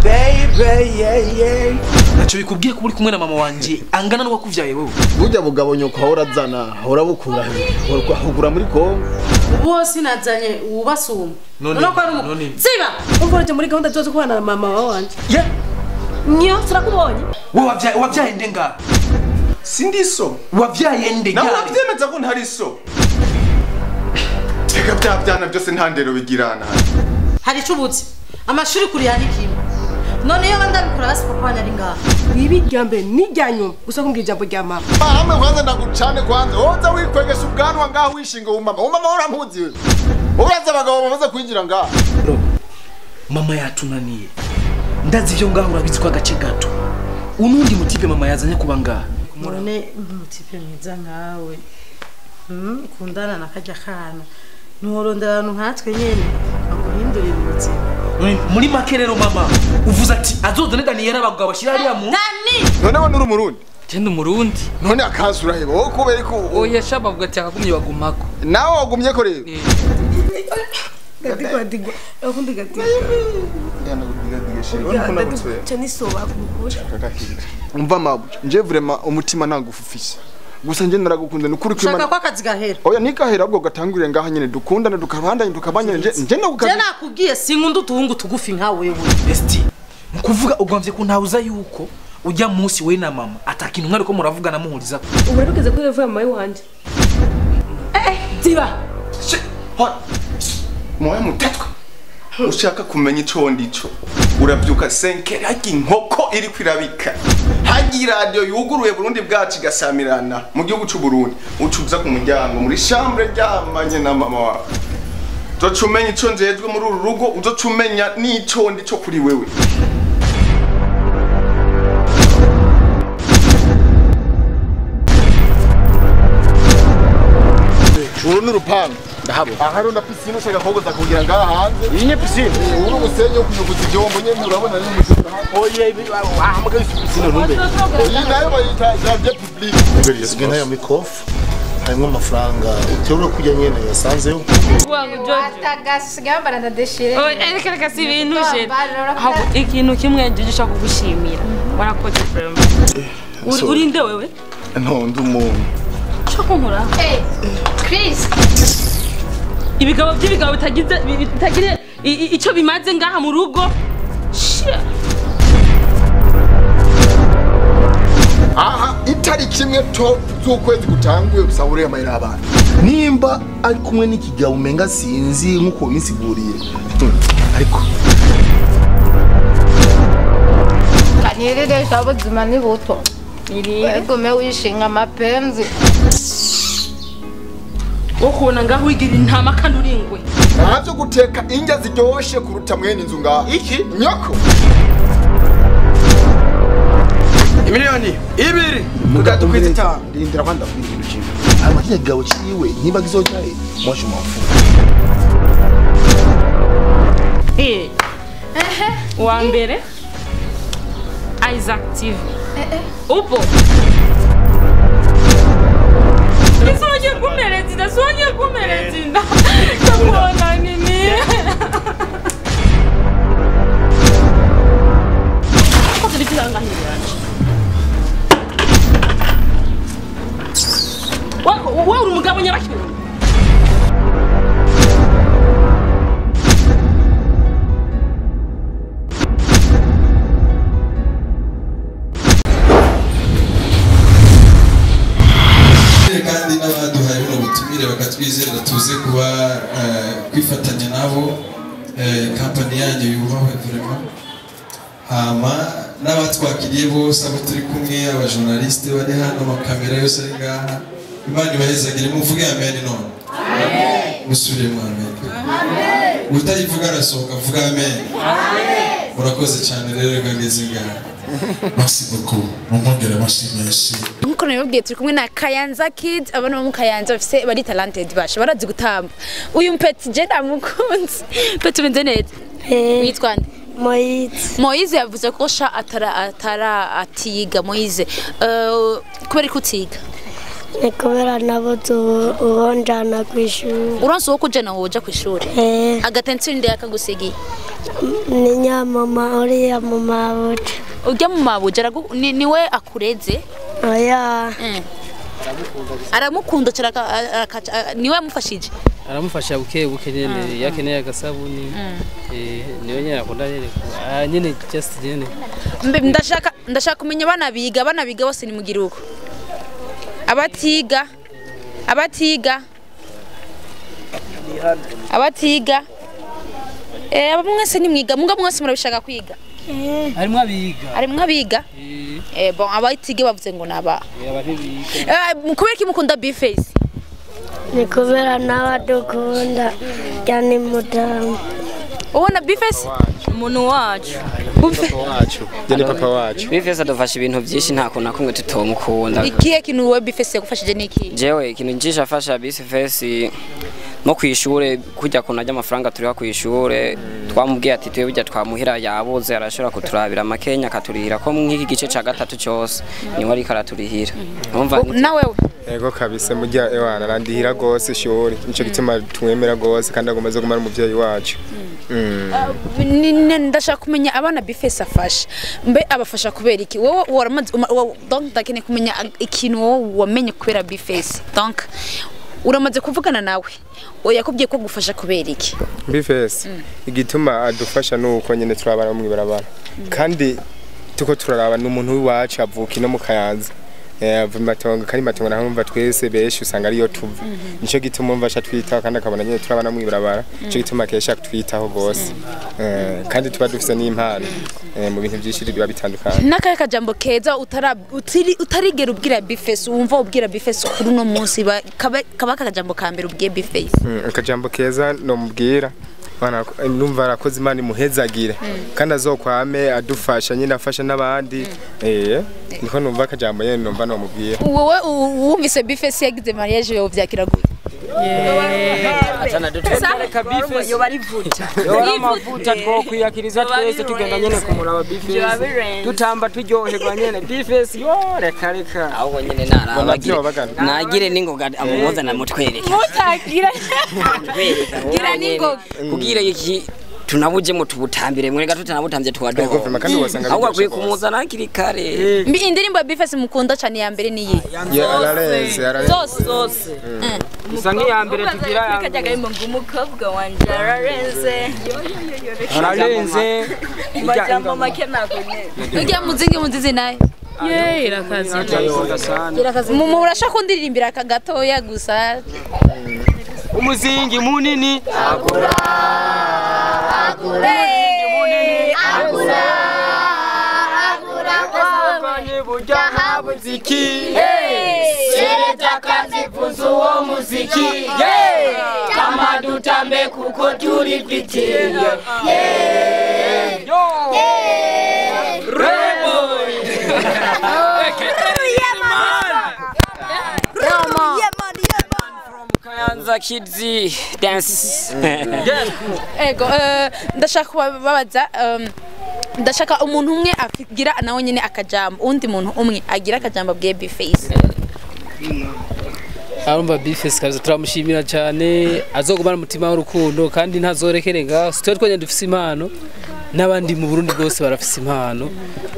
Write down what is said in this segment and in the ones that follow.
baby yeah. Nacho bikubwiye ko uri kumwe na mama wanje angana no wakuvyaye wewe. Burya bugabo nyoko horazana horabukura hugura muri Kongo. Bose nazanye ubasuma. None ko ari ziba. Uvoje muri gahunda zo kubana na mama wanje. Yeah. Nyo sirakubonye. Wewe wavyaye ndenga. Sindiso. Wavyaye ndenga. Na uravyemeza ko ntari so. Teka byana byose ntandero bigirana. Hari cubutse. Amashuri kuri hari kimwe. None yo bandabikura basi papa nari ngaha. Ibi ryambe nijyanyo gusa kumbwira ijambo rya mama. Mama kwanza ndagucane kwanza. Woza wikwegesha ubwanwa ngaho wishinga umama. Umama urampuzi wewe. Uraza abagabo bamaze kwinjira ngaha. Bro. Mama yatunaniye. Ndazi ivyo ngaho urabizi kwa gace gato. Unundi mutipe mama yazanye kuba ngaha. None mutipe mwiza nkawe. Kundana nakajya kana. Nuhorondera nkatwe nyene. Aguhindurira ubuzima. Muri makerero mama uvuze ati azozane Daniel abagabo bashira ari mu Dani none wano uri umurundi Tendo umurundi none akasura hebo wo kubera ko oya shaba vuga ati akagumye bagumako nawe wagumye ko rero gadigwa akundi gadigwa yana gudiga shiri wano kuna gutwe cyane soba kugusha umva mabu nje vraiment umutima nagufufise gusa nje naragukunda nukuri kwimana shaka kwa kazi gahera oya nikahera ubwo gatangurire ngaha nyene dukundana dukabandanye tukabanyana nje nagukaje je nakubwiye sinkunda utuhungu tugufi nka wewe esti mukuvuga ugomvye ko ntawuza yuko ujya munsi we na mama atakintu mwari ko muravugana muhuriza ubu rugeze kuri revu ya mama wanje ziba moya mutatwe ushaka kumenya ico ndico urabyuka senkeri hagi inkoko iri kwirabika hagi radio yuguruye Burundi bwacu gasamirana mu gihugu cy'u Burundi ucuza ku muryango muri chambre ryamanye na mama wawe uzocumenya ico njejwe muri uru rugo uzocumenya n'ico ndico kuri wewe uru n'urupangu ahari na piscine ushaka kogoza kugira ngaha hanze iyi ni piscine uru umusenyi wo kuyuguza ibyombo nyene urabona ni umushura oye ahamagaye piscine rumbe iyi nayo bayita jardin public mbere yasigaye nayo mikofu harimo amafaranga uterura kujya nyene yasanzeyo wangu Jojo atagasigaye baranda deshire reka si ibintu je ikintu kimwe Jojo ushaka kugushimira warakoze vraiment urinde wewe ntonde umuntu shaka nkora Chris ibigabo by'ibigabo bitagira icyo bimaze ngaha mu rugo aha itariki imwe z'ukwezi gutanguye usabure amayira abantu nimba ari kumwe n'ikigabo umenga sinzi nkuko binsiguriye ariko kanirire cyabuzima ni buto ego me wishinga mapenzi ukubona ngaho wigira intama kandi uringwe ntabyo guteka indya ziryoshe kuruta mwene inzu ngaha iki nyoko imiliyoni 2 mugatu kwitita ndindira kwanda kwira ikintu kimwe amakinya gawe ciwe niba gizojaye mwaje mafu wa mbere Isaac TV upo Sonia kumeretinda Sonia kumeretinda kabona nini ko tulitanga hiranje wa uri umugabo nyabakiwe kandi n'abaduhaye buno butumire bakatwizera tuze kuba kwifatanya nabo kampani yanyu yubahwe vraiment hama n'abatwakiriye bose abo turi kumwe abajournaliste bari hano amakamera yose ari ngaha Imana ibahezagire muvuge amen none amen musubire mu amen amen utayivuga arasohoka vuga amen amen murakoze cyane rero kageze ngaha merci beaucoup mongera merci nkuko nabibwiye turi kumwe na Kayanza Kids abana bo mu Kayanza bafise bari talented basha barazi gutamba uyu mpeti je ndamukunze peti benze neza witwa nde Moise yavuze ko sha atara atiga Moise kubera kutiga kubera nabo tubonjana kwishuri uronse wo kujana woja kwishuri agatentsinde yakagusigiye ni nyamama uriya mu mabuja. Ujya mu mabuja niwe akureze? Oya. Aramukunda niwe amufashije? Aramufasha buke nyene yakeneye agasabuni niwe nyene akunda nyene just nyene. Ndashaka kumenya bana biga bose ni mugiruko. Abatiga mwese ni mwiga muga mwese murabishaka kwiga? Harimwo abiga? Bon abatige bavuze ngo naba. Kubera ki mukunda Bface? Ni kubera n'abadukunda cyane mudamu. Ubona Bface? Umuntu wacu. Jeni papa wacu. Bface adufasha ibintu byinshi nta kuntu nakumwe tutomukunda. Ikihe kintu we Bface yagufashije niki? Jewe ikintu njisha afasha Bface no kwishure kujya kunajya amafaranga turiho kwishure twamubwiye ati twe bijya twamuhira yabuze arashobora kuturabira makenya katurihira ko nk'iki gice ca gatatu cyose niwe ari karaturihira. Umva nawe we? Ego kabisa mujya ewana randihira gose shuri nico gituma tumwemera gose kandi agomeze kumara umuvyeyi wacu. Ndashaka kumenya abana Bface afasha mbe abafasha kubera iki wowe waramaze donc ndakene kumenya ikintu wowe wamenye kubera Bface donc uramaze kuvugana nawe yakubwiye ko gufasha kubera iki? Bface igituma adufasha nuko nyene turabana mu ibarabara kandi tuko turaraba n'umuntu w'iwacu avuka no mu Kayanza matongo kandi matongo nahumva twese beshi usanga ariyo tuva nico gituma umva twitaho kandi akabona nyene turabana mu ibarabara nico gituma kesha twitaho gose kandi tuba dufise n'impano mu bintu byinshi biba bitandukanye. Nakaye kajambo keza utarigera ubwira Bface wumva ubwira Bface kuri no munsi kaba kajambo ka mbere ubwiye Bface? Akajambo keza no mubwira bana numva arakoze Imana imuhezagire kandi azokwame adufasha nyine afasha n'abandi niko numva akajambo nyene numva no mubwira. Wowe wumvise Bface yagize mariage yo vyakira gute? Atana dutereka Bface yo bari vuta. Yo amavuta two kwiyakiriza twese tugenda nyene kumuraba Bface. Tutamba turyoherwa nyene Bface yo reka. Aho nyene nagire ningoga amuhoza na mutwereke. Mutagira. Gira ningoga. Kugira iki tunabuje mu tubutambire mwe gato tunabutambye twadoho. Aho akwiye kumuzana kiri kare. Mbi indirimbo Bface mukunda cyane ya mbere niyi? Zose. Musangi ya mbere tugira ya. Kajyaga umukobwa wanje ararenze. Majambo make nagonye. Ujya muzingi naye? Irakazi. Murashaka kundiririmbira gatoya gusa. Umuzingi munini agura kwanye burya habuziki sereta kazi funzo wo muziki kama dutambe kuko turi fitiye Kayanza Kids dance. Ego ndashaka babaza ndashaka umuntu umwe agira nawe nyene akajambo undi muntu umwe agira akajambo bwe Bface. Arumva Bface kaza turamushimira cyane azogumana umutima w'urukundo kandi ntazorekere nga twe twanye dufise impano n'abandi mu Burundi bwose barafise impano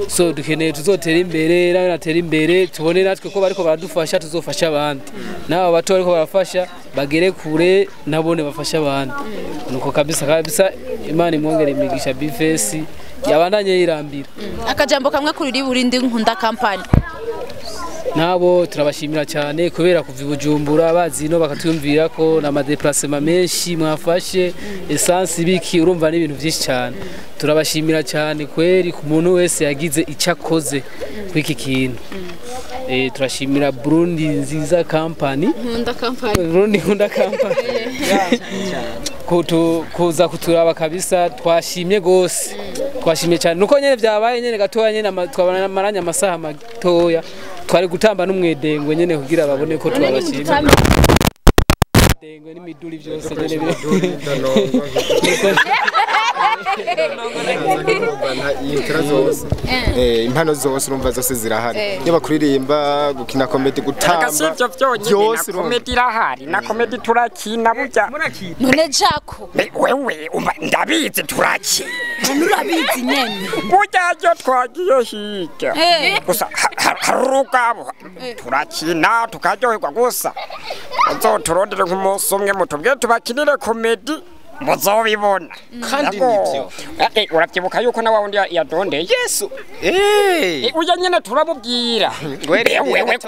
so dukeneye tuzotera imbere nawe natera imbere tubone natwe ko bariko baradufasha tuzofasha abandi nabo bato bariko barafasha bagere kure nabone bafasha abandi nuko kabisa Imana imwongere imigisha Bface yabandanye yirambira. Akajambo kamwe kuri Burindi nkunda company nabo turabashimira cyane kubera kuva Bujumbura bazino bakatuyumvira ko na déplacement menshi mwafashe essence biki urumva n'ibintu byinshi cyane turabashimira cyane kweri ku muntu wese yagize icyakoze kwiki kintu turashimira Burundi nziza company Burundi nkunda company kuza kuturaba kabisa twashimye gose twashimye cyane nuko nyene byabaye nyene gatoya nyene twabana maranya amasaha matoya twari gutamba n'umwedengo nyene kugira babone ko twabashimye dengo n'imiduri byose nyene zose impano zose urumva zose zirahari iyo bakuririmba gukina comedy gutamba byose comedy irahari na comedy turakina burya none Jaco wewe ndabizi turakina urabizi nyene burya ryo twagiye hirya gusa harugabo turakina tukaryoherwa gusa uzoturondere nk'umunsi umwe mutubwiye tubakinire comedy muzobibona kandi nibyo urabyibuka yuko na wawundi yadondeye Yesu uya nyene turabubwira wewe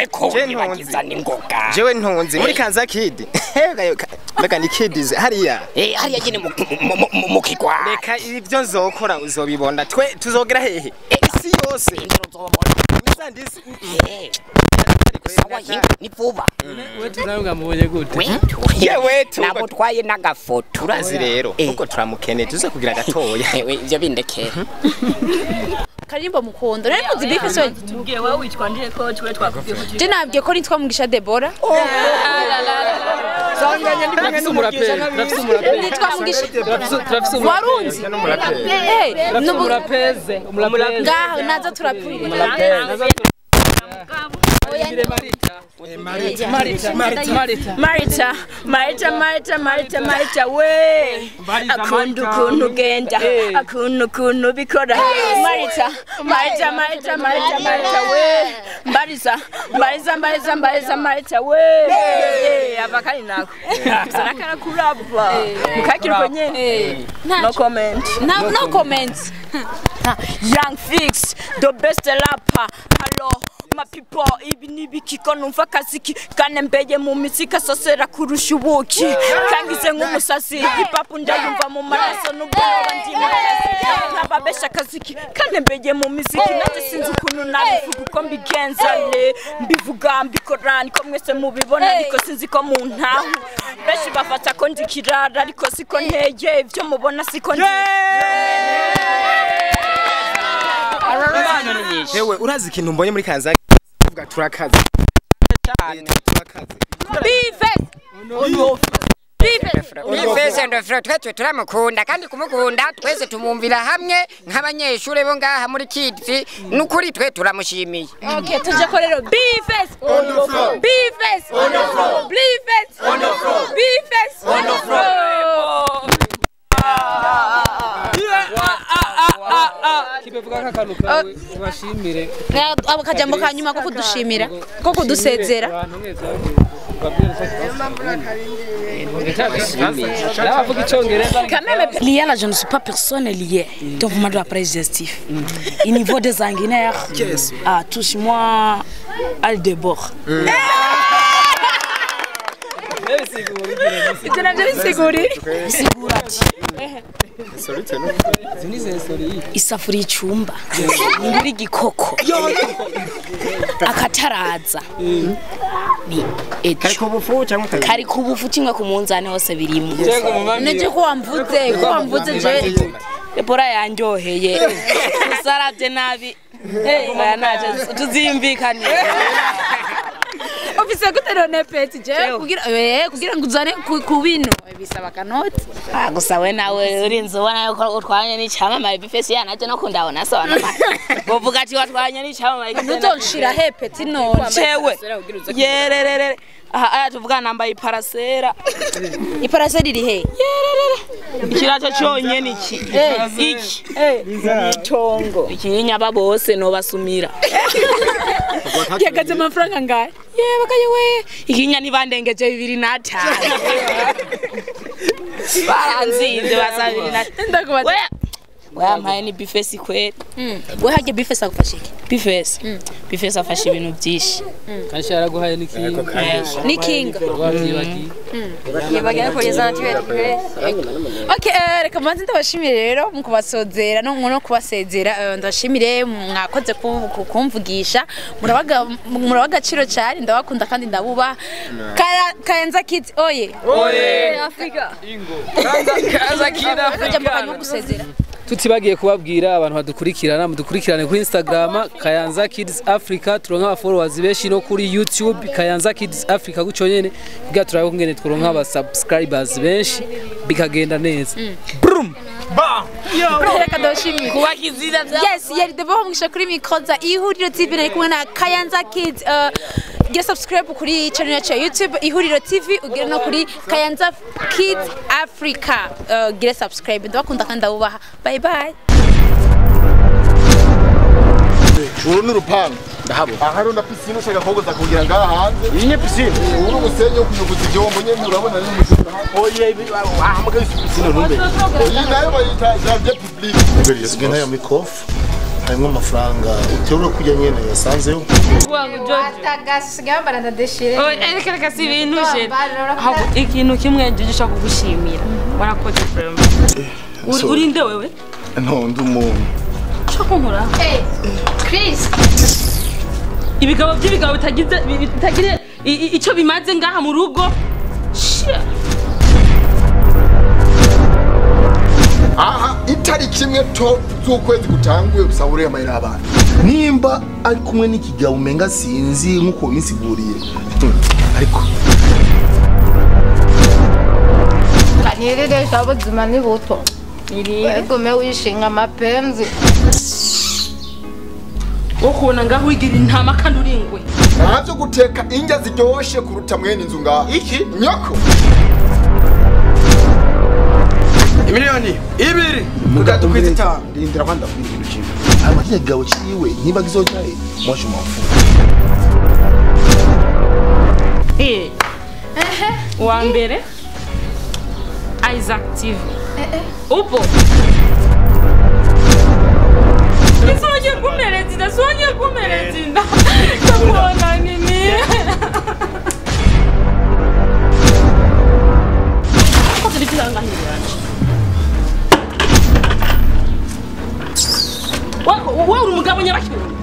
ko nibagiza ningoga jewe ntonze muri Kanza Kid mbega ni Kids hariya hariya nyene mu kigwa reka ibyo nzokora uzobibona twe tuzogera hehe isi yose mizandisi sawa ni vuba we tunavuga mubonye gute yewe nabo twaye nagafoto urazi rero uko turamukene tuze kugira gatoya ivyo bindekera Karimbo mukondo rero muzi bife so tubwiye wowe witwa ndire ko twe twakubwiye je nabwiye ko nitwa Mugisha Deborah sanganya ndi kumwe n'umuraperi nitwa Mugisha turafise warunzi umurapeze ngaho naza turapurira Marita we akunda ukuntu genda akunda ukuntu bikora Marita we Marita we abakari nako sarakara kuraba mukakiruko nyene no comment Young Fix the best rapper hello my people ibi nibikiko numva kaziki kane mbeye mu misika sosera kurusha ubuki kangize nk'umusasi hip hop ndayumva mu maraso n'ubwoba ndimo nababesha kaziki kane mbeye mu misiki nanje sinzi ukuntu nabivuga uko mbigenza le mbivuga mbikora niko mwese mubibona ariko sinzi ko mu ntaho beshi bafata ko ndikirara ariko siko nteye ibyo mubona siko Ewe urazi ikintu mbonye muri Kanza uvuga turakaze cyane turakaze Bifese ndo fro twetwe turamukunda kandi kumukunda twese tumumvira hamwe nk'abanyeshure bo ngaha muri Kids nukuri twe turamushimiye okay tuje ko rero Bifese kibevuga nk'akantu kawe ubashimire abakajambo kanyuma ko kudushimira ko kudusezera Lié là, je ne suis pas personne lié. Donc, vous m'avez appris digestif. Au niveau des sanguinaires, touche-moi à débord. Isafuriya icumba nguri igikoko akataraza ni kari kubufu kimwe ku munzane hose birimo neje ko wamvuze je Deborah yanjoheye usaravye nabi naje tuzimvikane ofise guterone peti je kugira ngo uzane ku bino bisaba kanoti gusa we nawe urinze ubona yuko utwanye n'icamamare Bifese yanaje no kundabona sona bovuga ati watwanye n'icamamare ntuzonshira he peti none cewe yererere aha aya tuvuga nambaye iparasera iri he yererere ikirato cyonye niki iki itongo ikinyaba bose no basumira yagaze amafaranga ngaye bakaye we ikinya nibandengeje 205 baranzinze basabiri na ndakubaza wampaye ni Bifese kweli we hajye Bifese agufashe iki Bifese afashe ibintu byinshi kanshi yaraguhaye nikinga yabagera kugeza natwe okay reka manzi ndabashimire rero mu kubasozera no kubasezera ndashimire mwakoze kumvugisha murabagaciro cyane ndabakunda kandi ndabuba Kanza Kids oye Afrika Kanza Kids Afrika mu gusezera tutibagiye kubabwira abantu badukurikirana mudukurikirane kuri Instagram Kanza Kids Africa turonka followers benshi no kuri YouTube Kanza Kids Africa guco nyene kugira turabe kungene turonka aba subscribers benshi bikagenda neza brum ba reka ndashimira kuba kizira bya yes yari debaho mwisha kuri mikoza ihuriro TV nari kumwe na Kayanza Kids get subscribe kuri channel yacu ya YouTube ihuriro TV ugire no kuri Kayanza Kids Africa get subscribe ndabakunda kandi abubaha bye bye uru ni urupangu ndahabona aha rero na pisine ushaka kogoza kugira ngaha hanze iyi ni pisine uru umusenyi wo kuyuguza ibyombo nyene urabona ni umushura oye ahamagaye pisine ntumbe iyi nayo bayita jardin public mbere yasigaye nayo mikofu harimo amafaranga uterura kujya nyene yasanzeyo atagasigaye baranda deshire reka si ibintu je ikintu kimwe nje ushaka kugushimira warakoze frame uri nde wewe ntonde umuntu kunkura Chris ibigabo by'ibigabo bitagira icyo bimaze ngaha mu rugo aha itariki imwe to z'ukwezi gutanguye usabure amahera y'abantu nimba ari kumwe n'ikigabo umenga sinzi nk'uko binsiguriye ariko kanirire cyabuzima ni buto Gume wishinga mapenzi ukubona ngaho wigira intama kandi uringwe ntabyo guteka indya ziryoshye kuruta mwene inzu ngaho iki nyoko imiliyoni 2 mugatu kwizita ndindira kwanda kwira ibintu kimwe amakinya gawe ciwe niba gizojaye mwaje mafu wa mbere Isaac TV upo Sonye kumerezinda, sonye kumerezinda. Kabona nini? Ko turi kiranga hiranje. Wa uri umugabo nyabakirundi.